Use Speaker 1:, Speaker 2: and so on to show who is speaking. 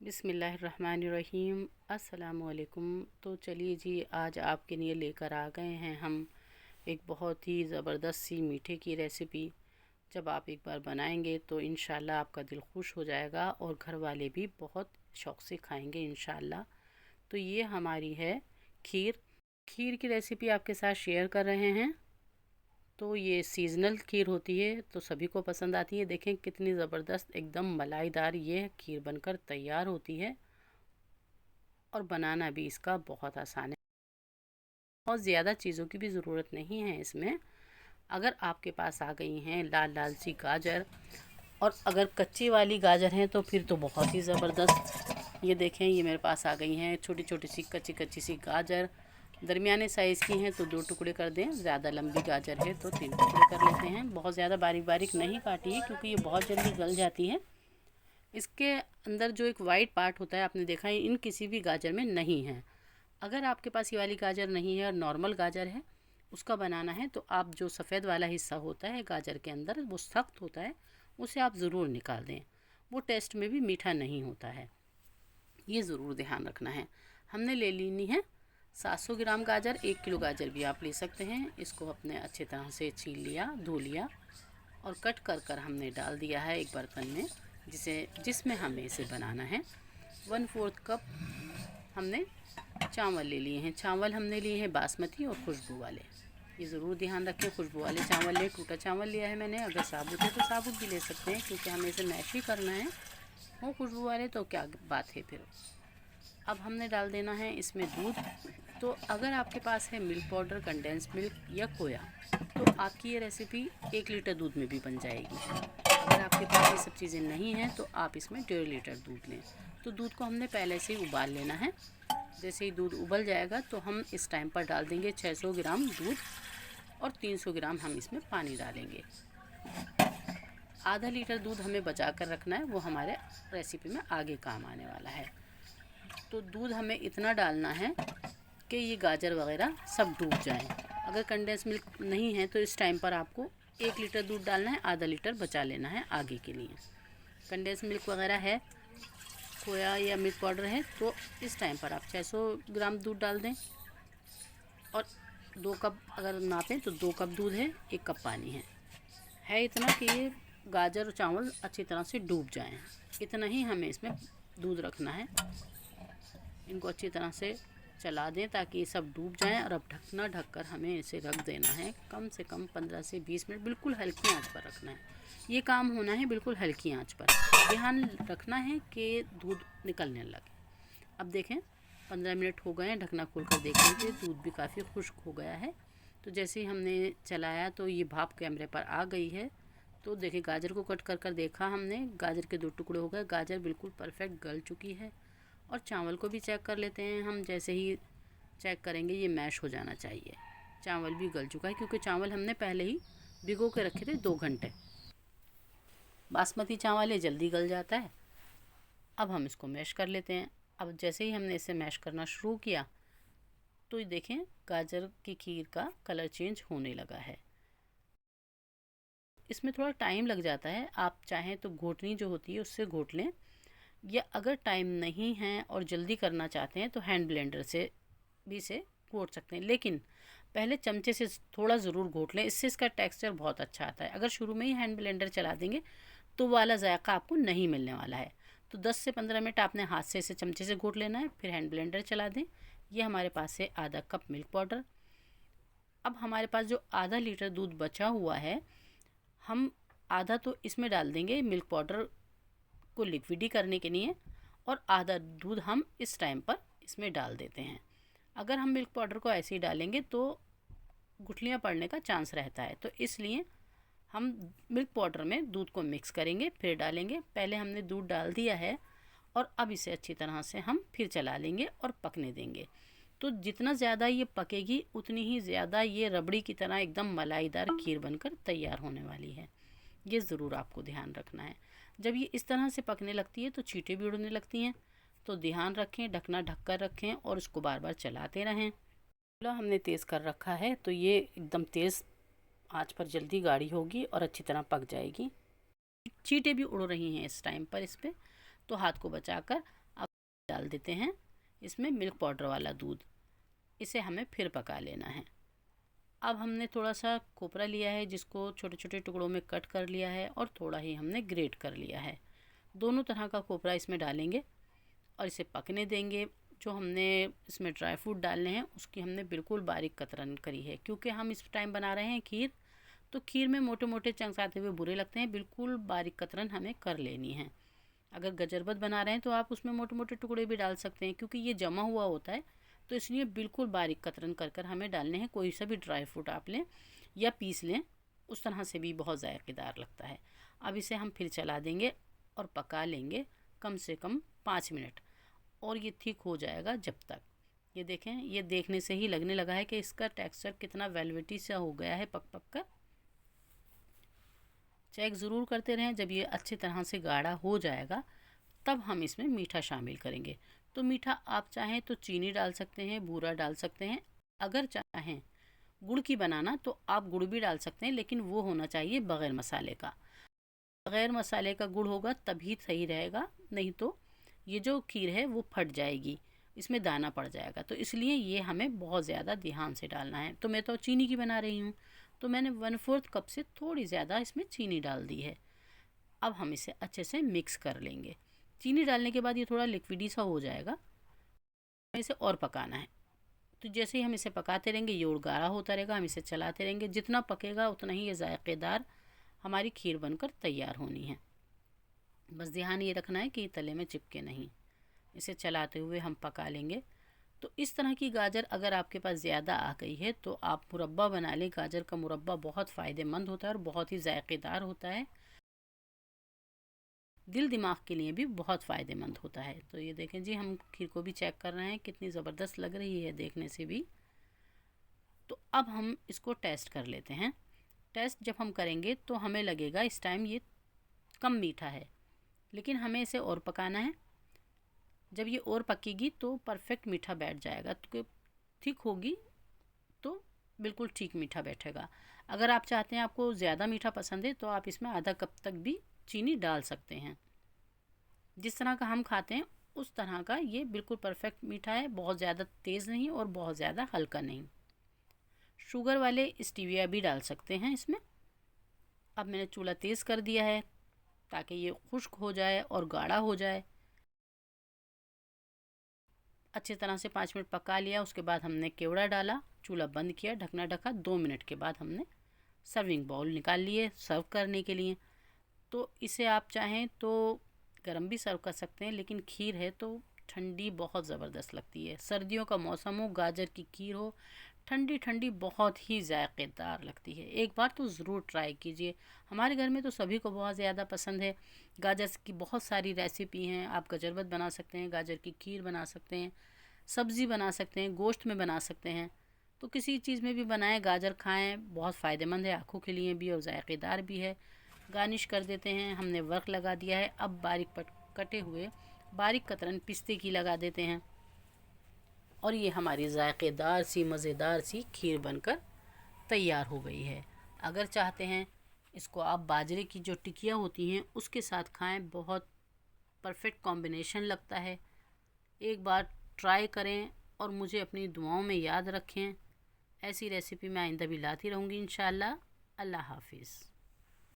Speaker 1: बिस्मिल्लाहिर्रहमानिर्रहीम। अस्सलामुअलैकुम। तो चलिए जी, आज आपके लिए लेकर आ गए हैं हम एक बहुत ही ज़बरदस्त सी मीठे की रेसिपी। जब आप एक बार बनाएंगे तो इंशाल्लाह आपका दिल खुश हो जाएगा और घर वाले भी बहुत शौक़ से खाएंगे इंशाल्लाह। तो ये हमारी है खीर। खीर की रेसिपी आपके साथ शेयर कर रहे हैं। तो ये सीज़नल खीर होती है तो सभी को पसंद आती है। देखें कितनी ज़बरदस्त एकदम मलाईदार ये खीर बनकर तैयार होती है और बनाना भी इसका बहुत आसान है। बहुत ज़्यादा चीज़ों की भी ज़रूरत नहीं है इसमें। अगर आपके पास आ गई हैं लाल लाल सी गाजर, और अगर कच्ची वाली गाजर हैं तो फिर तो बहुत ही ज़बरदस्त। ये देखें, ये मेरे पास आ गई हैं छोटी छोटी सी कच्ची कच्ची सी गाजर। दरमियाने साइज़ की हैं तो 2 टुकड़े कर दें, ज़्यादा लंबी गाजर है तो 3 टुकड़े कर लेते हैं। बहुत ज़्यादा बारीक बारीक नहीं काटी है क्योंकि ये बहुत जल्दी गल जाती है। इसके अंदर जो एक वाइट पार्ट होता है, आपने देखा है, इन किसी भी गाजर में नहीं है। अगर आपके पास ये वाली गाजर नहीं है और नॉर्मल गाजर है, उसका बनाना है, तो आप जो सफ़ेद वाला हिस्सा होता है गाजर के अंदर, वो सख्त होता है, उसे आप ज़रूर निकाल दें। वो टेस्ट में भी मीठा नहीं होता है, ये ज़रूर ध्यान रखना है। हमने ले लेनी है 700 ग्राम गाजर। 1 किलो गाजर भी आप ले सकते हैं। इसको अपने अच्छे तरह से छील लिया, धो लिया और कट कर कर हमने डाल दिया है एक बर्तन में, जिसमें हमें इसे बनाना है। 1/4 कप हमने चावल ले लिए हैं। चावल हमने लिए हैं बासमती और खुशबू वाले। ये ज़रूर ध्यान रखें, खुशबू वाले चावल लें। टूटा चावल लिया है मैंने। अगर साबुत है तो साबुत भी ले सकते हैं क्योंकि हमें इसे मैश ही करना है। वो खुशबू वाले तो क्या बात है फिर। अब हमने डाल देना है इसमें दूध। तो अगर आपके पास है मिल्क पाउडर, कंडेंस मिल्क या खोया, तो आपकी ये रेसिपी 1 लीटर दूध में भी बन जाएगी। अगर आपके पास ये सब चीज़ें नहीं हैं तो आप इसमें 1.5 लीटर दूध लें। तो दूध को हमने पहले से ही उबाल लेना है। जैसे ही दूध उबल जाएगा तो हम इस टाइम पर डाल देंगे 600 ग्राम दूध और 300 ग्राम हम इसमें पानी डालेंगे। आधा लीटर दूध हमें बचा कर रखना है, वो हमारे रेसिपी में आगे काम आने वाला है। तो दूध हमें इतना डालना है कि ये गाजर वगैरह सब डूब जाएं। अगर कंडेंस मिल्क नहीं है तो इस टाइम पर आपको 1 लीटर दूध डालना है, आधा लीटर बचा लेना है आगे के लिए। कंडेंस मिल्क वगैरह है, खोया या मिल्क पाउडर है, तो इस टाइम पर आप 600 ग्राम दूध डाल दें। और 2 कप अगर नापें तो 2 कप दूध है, 1 कप पानी है इतना कि ये गाजर और चावल अच्छी तरह से डूब जाएं। इतना ही हमें इसमें दूध रखना है। इनको अच्छी तरह से चला दें ताकि ये सब डूब जाएं। और अब ढकना ढककर हमें इसे रख देना है कम से कम 15 से 20 मिनट। बिल्कुल हल्की आंच पर रखना है, ये काम होना है बिल्कुल हल्की आंच पर। ध्यान रखना है कि दूध निकलने लगे। अब देखें 15 मिनट हो गए हैं, ढकना खोल कर देख लीजिए, दूध भी काफ़ी खुश्क हो गया है। तो जैसे ही हमने चलाया तो ये भाप कैमरे पर आ गई है। तो देखिए, गाजर को कट कर कर देखा हमने, गाजर के 2 टुकड़े हो गए। गाजर बिल्कुल परफेक्ट गल चुकी है। और चावल को भी चेक कर लेते हैं हम। जैसे ही चेक करेंगे ये मैश हो जाना चाहिए। चावल भी गल चुका है क्योंकि चावल हमने पहले ही भिगो के रखे थे 2 घंटे। बासमती चावल है, जल्दी गल जाता है। अब हम इसको मैश कर लेते हैं। अब जैसे ही हमने इसे मैश करना शुरू किया तो ये देखें गाजर की खीर का कलर चेंज होने लगा है। इसमें थोड़ा टाइम लग जाता है, आप चाहें तो घोटनी जो होती है उससे घोट लें, या अगर टाइम नहीं है और जल्दी करना चाहते हैं तो हैंड ब्लेंडर से भी इसे घोट सकते हैं। लेकिन पहले चमचे से थोड़ा ज़रूर घोट लें, इससे इसका टेक्सचर बहुत अच्छा आता है। अगर शुरू में ही हैंड ब्लेंडर चला देंगे तो वाला जायका आपको नहीं मिलने वाला है। तो 10 से 15 मिनट आपने हाथ से इसे चमचे से घोट लेना है, फिर हैंड ब्लेंडर चला दें। ये हमारे पास है आधा कप मिल्क पाउडर। अब हमारे पास जो आधा लीटर दूध बचा हुआ है, हम आधा तो इसमें डाल देंगे मिल्क पाउडर को लिक्विडी करने के लिए, और आधा दूध हम इस टाइम पर इसमें डाल देते हैं। अगर हम मिल्क पाउडर को ऐसे ही डालेंगे तो गुठलियाँ पड़ने का चांस रहता है, तो इसलिए हम मिल्क पाउडर में दूध को मिक्स करेंगे फिर डालेंगे। पहले हमने दूध डाल दिया है और अब इसे अच्छी तरह से हम फिर चला लेंगे और पकने देंगे। तो जितना ज़्यादा ये पकेगी उतनी ही ज़्यादा ये रबड़ी की तरह एकदम मलाईदार खीर बनकर तैयार होने वाली है। ये ज़रूर आपको ध्यान रखना है। जब ये इस तरह से पकने लगती है तो चींटे भी उड़ने लगती हैं, तो ध्यान रखें, ढकना ढक कर रखें और इसको बार बार चलाते रहें। चूल्हा हमने तेज़ कर रखा है तो ये एकदम तेज़ आंच पर जल्दी गाढ़ी होगी और अच्छी तरह पक जाएगी। चींटे भी उड़ रही हैं इस टाइम पर इस पर, तो हाथ को बचाकर डाल देते हैं इसमें मिल्क पाउडर वाला दूध। इसे हमें फिर पका लेना है। अब हमने थोड़ा सा कोपरा लिया है जिसको छोटे छोटे टुकड़ों में कट कर लिया है और थोड़ा ही हमने ग्रेट कर लिया है। दोनों तरह का कोपरा इसमें डालेंगे और इसे पकने देंगे। जो हमने इसमें ड्राई फ्रूट डालने हैं उसकी हमने बिल्कुल बारीक कतरन करी है, क्योंकि हम इस टाइम बना रहे हैं खीर, तो खीर में मोटे मोटे चंक्स आते हुए बुरे लगते हैं। बिल्कुल बारीक कतरन हमें कर लेनी है। अगर गजरबत बना रहे हैं तो आप उसमें मोटे मोटे टुकड़े भी डाल सकते हैं, क्योंकि ये जमा हुआ होता है, तो इसलिए बिल्कुल बारीक कतरन कर कर हमें डालने हैं। कोई सा भी ड्राई फ्रूट आप लें या पीस लें, उस तरह से भी बहुत ज़ायकेदार लगता है। अब इसे हम फिर चला देंगे और पका लेंगे कम से कम 5 मिनट, और ये ठीक हो जाएगा जब तक। ये देखें, ये देखने से ही लगने लगा है कि इसका टेक्सचर कितना वेलवेटी सा हो गया है पक पक कर। चेक ज़रूर करते रहें। जब ये अच्छी तरह से गाढ़ा हो जाएगा तब हम इसमें मीठा शामिल करेंगे। तो मीठा आप चाहें तो चीनी डाल सकते हैं, बूरा डाल सकते हैं। अगर चाहें गुड़ की बनाना तो आप गुड़ भी डाल सकते हैं, लेकिन वो होना चाहिए बग़ैर मसाले का। बग़ैर मसाले का गुड़ होगा तभी सही रहेगा, नहीं तो ये जो खीर है वो फट जाएगी, इसमें दाना पड़ जाएगा। तो इसलिए ये हमें बहुत ज़्यादा ध्यान से डालना है। तो मैं तो चीनी की बना रही हूँ, तो मैंने 1/4 कप से थोड़ी ज़्यादा इसमें चीनी डाल दी है। अब हम इसे अच्छे से मिक्स कर लेंगे। चीनी डालने के बाद ये थोड़ा लिक्विडी सा हो जाएगा, इसे और पकाना है। तो जैसे ही हम इसे पकाते रहेंगे ये और गाढ़ा होता रहेगा, हम इसे चलाते रहेंगे। जितना पकेगा उतना ही ये ज़ायकेदार हमारी खीर बनकर तैयार होनी है। बस ध्यान ये रखना है कि ये तले में चिपके नहीं। इसे चलाते हुए हम पका लेंगे। तो इस तरह की गाजर अगर आपके पास ज़्यादा आ गई है तो आप मुरब्बा बना लें। गाजर का मुरब्बा बहुत फ़ायदेमंद होता है और बहुत ही ज़ायकेदार होता है। दिल दिमाग के लिए भी बहुत फ़ायदेमंद होता है। तो ये देखें जी, हम खीर को भी चेक कर रहे हैं, कितनी ज़बरदस्त लग रही है देखने से भी। तो अब हम इसको टेस्ट कर लेते हैं। टेस्ट जब हम करेंगे तो हमें लगेगा इस टाइम ये कम मीठा है, लेकिन हमें इसे और पकाना है। जब ये और पकेगी तो परफेक्ट मीठा बैठ जाएगा। तो ठीक होगी तो बिल्कुल ठीक मीठा बैठेगा। अगर आप चाहते हैं आपको ज़्यादा मीठा पसंद है तो आप इसमें आधा कप तक भी चीनी डाल सकते हैं। जिस तरह का हम खाते हैं उस तरह का ये बिल्कुल परफेक्ट मीठा है। बहुत ज़्यादा तेज़ नहीं और बहुत ज़्यादा हल्का नहीं। शुगर वाले स्टीविया भी डाल सकते हैं इसमें। अब मैंने चूल्हा तेज़ कर दिया है ताकि ये खुश्क हो जाए और गाढ़ा हो जाए। अच्छी तरह से 5 मिनट पका लिया। उसके बाद हमने केवड़ा डाला, चूल्हा बंद किया, ढकना ढका। 2 मिनट के बाद हमने सर्विंग बाउल निकाल लिए सर्व करने के लिए। तो इसे आप चाहें तो गरम भी सर्व कर सकते हैं, लेकिन खीर है तो ठंडी बहुत ज़बरदस्त लगती है। सर्दियों का मौसम हो, गाजर की खीर हो, ठंडी ठंडी बहुत ही जायकेदार लगती है। एक बार तो ज़रूर ट्राई कीजिए। हमारे घर में तो सभी को बहुत ज़्यादा पसंद है। गाजर की बहुत सारी रेसिपी हैं। आप गजरबत बना सकते हैं, गाजर की खीर बना सकते हैं, सब्ज़ी बना सकते हैं, गोश्त में बना सकते हैं। तो किसी चीज़ में भी बनाएं, गाजर खाएं, बहुत फ़ायदेमंद है आँखों के लिए भी और जायकेदार भी है। गार्निश कर देते हैं। हमने वर्क लगा दिया है। अब बारीक कटे हुए बारीक कतरन पिस्ते की लगा देते हैं और ये हमारी जायकेदार सी मज़ेदार सी खीर बनकर तैयार हो गई है। अगर चाहते हैं इसको आप बाजरे की जो टिकियाँ होती हैं उसके साथ खाएं, बहुत परफेक्ट कॉम्बिनेशन लगता है। एक बार ट्राई करें और मुझे अपनी दुआओं में याद रखें। ऐसी रेसिपी मैं आइंदा भी लाती रहूँगी इंशाअल्लाह। अल्लाह हाफिज़।